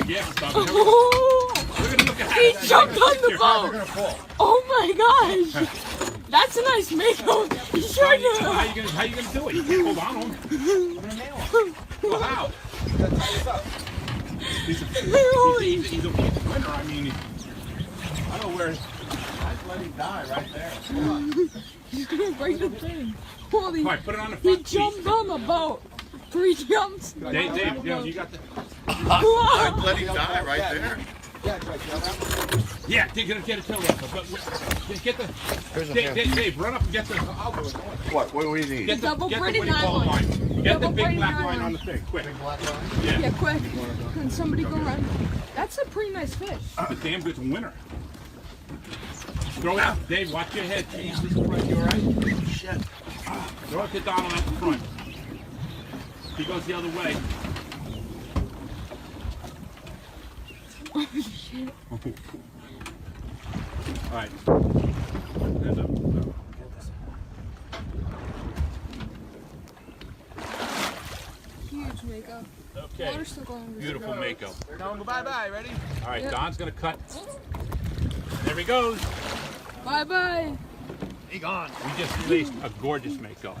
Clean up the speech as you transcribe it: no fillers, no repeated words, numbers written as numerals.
Yeah, stop. Oh, he jumped on the boat. Oh my gosh. That's a nice mako. You sure do. How you gonna do it? You can't hold on to him. I'm gonna nail him. Well, how? He's a winner. I mean, I don't know where. I'd let him die right there. He's gonna break the thing. Holy. All right, put it on the He front. jumped on the boat. 3 jumps. Dave, you got the. I'd let him die right there. Yeah, get a tail wrap. Get the. Dave, run up and get the. What do we need? Get the Double what do braided you call nylon. line. Get the Double big braided black nylon. line on the thing, quick. Yeah, Yeah. quick. Can somebody go run? That's a pretty nice fish. The damn good winner. Throw it out, Dave. Watch your head. Jeez, this is right. You all right? Shit. Throw it to Donald at the front. He goes the other way. Oh shit. All right. There's a, Huge mako. okay. Water's still going. Beautiful mako. Don't go bye-bye, ready? All right, Yep. Don's gonna cut. There he goes. Bye bye. He gone. We just released a gorgeous mako.